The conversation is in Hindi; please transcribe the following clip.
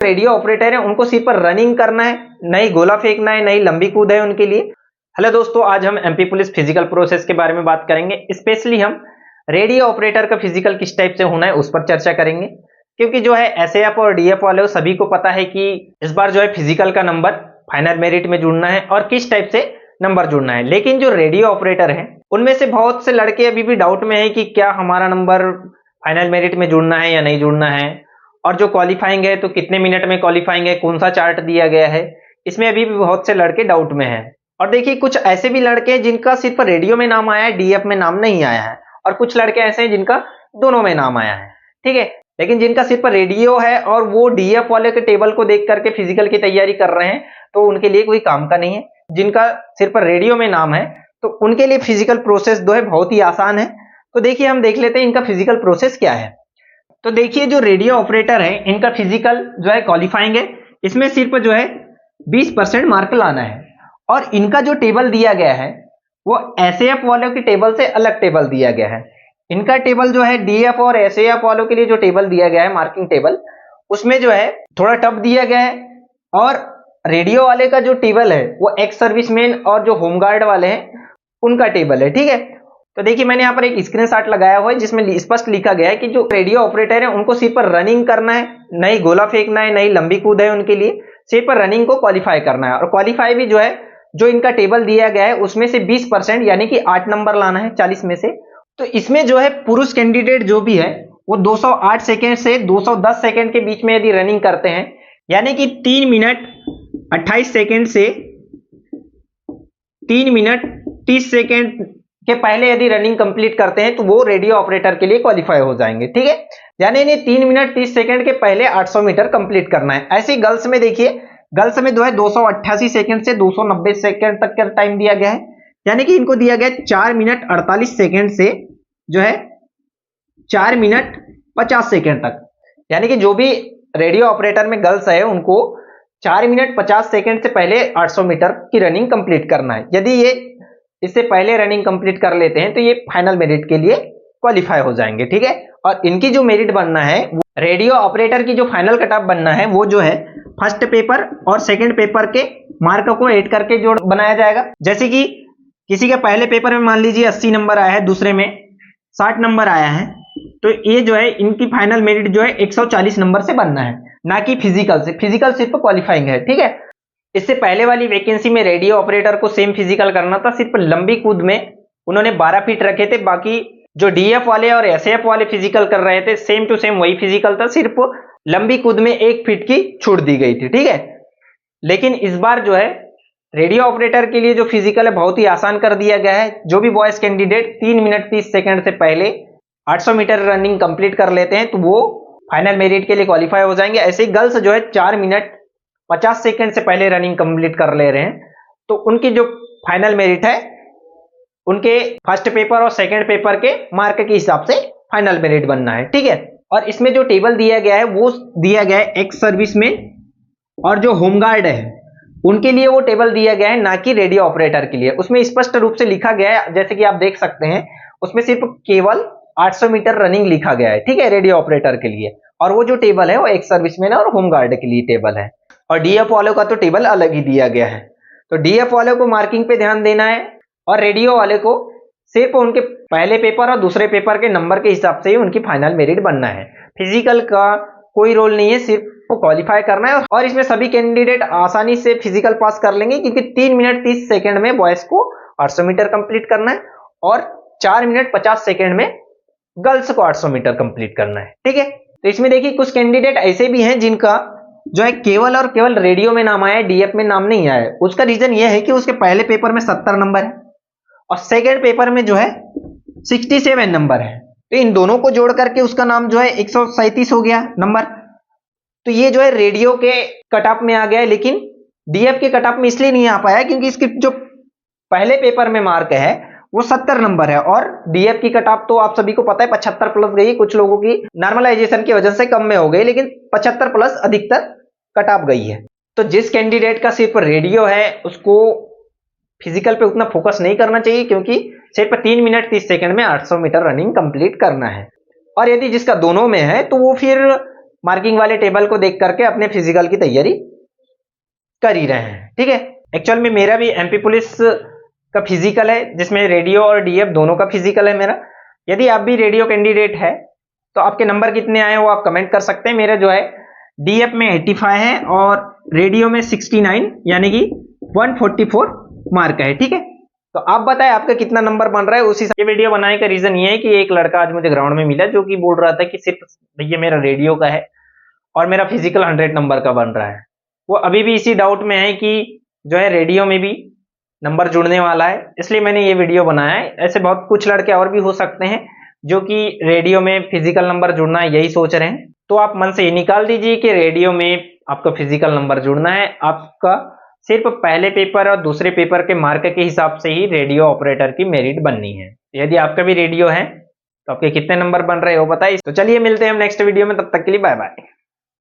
रेडियो ऑपरेटर है उनको सिर्फ रनिंग करना है, नहीं गोला फेंकना है, नहीं लंबी कूद है उनके लिए। हेलो दोस्तों, आज हम एमपी पुलिस फिजिकल प्रोसेस के बारे में बात करेंगे। स्पेशली हम रेडियो ऑपरेटर का फिजिकल किस टाइप से होना है उस पर चर्चा करेंगे, क्योंकि जो है एसएएफ और डीएफ वाले सभी को पता है कि इस बार जो है फिजिकल का नंबर फाइनल मेरिट में जुड़ना है और किस टाइप से नंबर जुड़ना है। लेकिन जो रेडियो ऑपरेटर है उनमें से बहुत से लड़के अभी भी डाउट में है कि क्या हमारा नंबर फाइनल मेरिट में जुड़ना है या नहीं जुड़ना है, और जो क्वालिफाइंग है तो कितने मिनट में क्वालिफाइंग है, कौन सा चार्ट दिया गया है, इसमें अभी भी बहुत से लड़के डाउट में हैं। और देखिए कुछ ऐसे भी लड़के हैं जिनका सिर्फ रेडियो में नाम आया है, डीएफ में नाम नहीं आया है, और कुछ लड़के ऐसे हैं जिनका दोनों में नाम आया है, ठीक है। लेकिन जिनका सिर्फ रेडियो है और वो डीएफ वाले के टेबल को देख करके फिजिकल की तैयारी कर रहे हैं तो उनके लिए कोई काम का नहीं है। जिनका सिर्फ रेडियो में नाम है तो उनके लिए फिजिकल प्रोसेस जो है बहुत ही आसान है। तो देखिए हम देख लेते हैं इनका फिजिकल प्रोसेस क्या है। तो देखिए जो रेडियो ऑपरेटर है इनका फिजिकल जो है क्वालिफाइंग है, इसमें सिर्फ जो है 20% मार्क लाना है। और इनका जो टेबल दिया गया है वो एसएएफ वालों के टेबल से अलग टेबल दिया गया है। इनका टेबल जो है डीएफ और एसएएफ वालों के लिए जो टेबल दिया गया है मार्किंग टेबल, उसमें जो है थोड़ा टफ दिया गया है। और रेडियो वाले का जो टेबल है वो एक्स सर्विसमैन और जो होमगार्ड वाले हैं उनका टेबल है, ठीक है। तो देखिए मैंने यहाँ पर एक स्क्रीनशॉट लगाया हुआ है जिसमें स्पष्ट लिखा गया है कि जो रेडियो ऑपरेटर है उनको सिर्फ रनिंग करना है, नहीं गोला फेंकना है, नहीं लंबी कूद है उनके लिए, सिर्फ रनिंग को क्वालिफाई करना है। और क्वालिफाई भी जो है जो इनका टेबल दिया गया है उसमें से 20% यानी कि 8 नंबर लाना है 40 में से। तो इसमें जो है पुरुष कैंडिडेट जो भी है वो 208 सेकेंड से 210 सेकेंड के बीच में यदि रनिंग करते हैं, यानी कि 3 मिनट 28 सेकेंड से 3 मिनट 30 सेकेंड के पहले यदि रनिंग कंप्लीट करते हैं तो वो रेडियो ऑपरेटर के लिए क्वालिफाई हो जाएंगे, ठीक है। यानी इन्हें 3 मिनट 30 सेकेंड के पहले 800 मीटर कंप्लीट करना है। ऐसे ही गर्ल्स में देखिए, गर्ल्स में जो है 288 सेकेंड से 290 सेकेंड तक का टाइम दिया गया है, यानी कि इनको दिया गया 4 मिनट 48 सेकेंड से जो है 4 मिनट 50 सेकेंड तक। यानी कि जो भी रेडियो ऑपरेटर में गर्ल्स है उनको 4 मिनट 50 सेकेंड से पहले 800 मीटर की रनिंग कंप्लीट करना है। यदि ये इससे पहले रनिंग कंप्लीट कर लेते हैं तो ये फाइनल मेरिट के लिए क्वालिफाई हो जाएंगे, ठीक है। और इनकी जो मेरिट बनना है, रेडियो ऑपरेटर की जो फाइनल कट ऑफ बनना है वो जो है फर्स्ट पेपर और सेकंड पेपर के मार्क को ऐड करके जो बनाया जाएगा। जैसे कि किसी के पहले पेपर में मान लीजिए 80 नंबर आया है, दूसरे में 60 नंबर आया है, तो ये जो है इनकी फाइनल मेरिट जो है 140 नंबर से बनना है, ना कि फिजिकल से। फिजिकल सिर्फ क्वालिफाइंग है, ठीक है। इससे पहले वाली वैकेंसी में रेडियो ऑपरेटर को सेम फिजिकल करना था, सिर्फ लंबी कूद में उन्होंने 12 फीट रखे थे। बाकी जो डीएफ वाले और एसएएफ वाले फिजिकल कर रहे थे सेम टू सेम वही फिजिकल था, सिर्फ लंबी कूद में 1 फीट की छूट दी गई थी, ठीक है। लेकिन इस बार जो है रेडियो ऑपरेटर के लिए जो फिजिकल है बहुत ही आसान कर दिया गया है। जो भी बॉयज कैंडिडेट 3 मिनट 30 सेकेंड से पहले 800 मीटर रनिंग कंप्लीट कर लेते हैं तो वो फाइनल मेरिट के लिए क्वालिफाई हो जाएंगे। ऐसे ही गर्ल्स जो है 4 मिनट 50 सेकेंड से पहले रनिंग कंप्लीट कर ले रहे हैं तो उनकी जो फाइनल मेरिट है उनके फर्स्ट पेपर और सेकंड पेपर के मार्क के हिसाब से फाइनल मेरिट बनना है, ठीक है। और इसमें जो टेबल दिया गया है वो दिया गया है एक्स सर्विसमैन और जो होमगार्ड है उनके लिए वो टेबल दिया गया है, ना कि रेडियो ऑपरेटर के लिए। उसमें स्पष्ट रूप से लिखा गया है, जैसे कि आप देख सकते हैं उसमें सिर्फ केवल 800 मीटर रनिंग लिखा गया है, ठीक है, रेडियो ऑपरेटर के लिए। और वो जो टेबल है वो एक्स सर्विसमैन और होमगार्ड के लिए टेबल है। और डीएफ वालों का तो टेबल अलग ही दिया गया है। तो डीएफ वालों को मार्किंग पे ध्यान देना है और रेडियो वाले को सिर्फ उनके पहले पेपर और दूसरे पेपर के नंबर के हिसाब से ही उनकी फाइनल मेरिट बनना है। फिजिकल का कोई रोल नहीं है, सिर्फ क्वालिफाई करना है। और इसमें सभी कैंडिडेट आसानी से फिजिकल पास कर लेंगे, क्योंकि 3 मिनट 30 सेकेंड में बॉयज को 800 मीटर कंप्लीट करना है और 4 मिनट 50 सेकेंड में गर्ल्स को 800 मीटर कंप्लीट करना है, ठीक है। तो इसमें देखिए कुछ कैंडिडेट ऐसे भी हैं जिनका जो है केवल और केवल रेडियो में नाम आया है, डीएफ में नाम नहीं आया है। उसका रीजन यह है कि उसके पहले पेपर में 70 नंबर है और सेकंड पेपर में जो है 67 नंबर है। तो इन दोनों को जोड़ करके उसका नाम जो है 137 हो गया नंबर। तो ये जो है रेडियो के कट ऑफ में आ गया है, लेकिन डीएफ के कट ऑफ में इसलिए नहीं आ पाया क्योंकि इसके जो पहले पेपर में मार्क है वो 70 नंबर है और डीएफ की कट ऑफ तो आप सभी को पता है 75 प्लस गई। कुछ लोगों की नॉर्मलाइजेशन की वजह से कम में हो गई, लेकिन 75 प्लस अधिकतर कट ऑफ गई है। तो जिस कैंडिडेट का सिर्फ रेडियो है उसको फिजिकल पे उतना फोकस नहीं करना चाहिए, क्योंकि सिर्फ 3 मिनट 30 सेकंड में 800 मीटर रनिंग कंप्लीट करना है। और यदि जिसका दोनों में है तो वो फिर मार्किंग वाले टेबल को देख करके अपने फिजिकल की तैयारी कर ही रहे हैं। ठीक है, एक्चुअल में मेरा भी एमपी पुलिस का फिजिकल है, जिसमें रेडियो और डीएफ दोनों का फिजिकल है मेरा। यदि आप भी रेडियो कैंडिडेट है तो आपके नंबर कितने आए वो आप कमेंट कर सकते हैं। मेरा जो है डीएफ में 85 है और रेडियो में 69 यानी कि 144 मार्क है। ठीक है, तो आप बताएं आपका कितना नंबर बन रहा है। उसी ये वीडियो बनाने का रीजन ये है कि एक लड़का आज मुझे ग्राउंड में मिला जो कि बोल रहा था कि सिर्फ भैया मेरा रेडियो का है और मेरा फिजिकल 100 नंबर का बन रहा है। वो अभी भी इसी डाउट में है कि जो है रेडियो में भी नंबर जुड़ने वाला है, इसलिए मैंने ये वीडियो बनाया है। ऐसे बहुत कुछ लड़के और भी हो सकते हैं जो कि रेडियो में फिजिकल नंबर जुड़ना है यही सोच रहे हैं। तो आप मन से ये निकाल दीजिए कि रेडियो में आपका फिजिकल नंबर जुड़ना है। आपका सिर्फ पहले पेपर और दूसरे पेपर के मार्क के हिसाब से ही रेडियो ऑपरेटर की मेरिट बननी है। यदि आपका भी रेडियो है तो आपके कितने नंबर बन रहे हो बताइए। तो चलिए मिलते हैं हम नेक्स्ट वीडियो में, तब तक के लिए बाय बाय।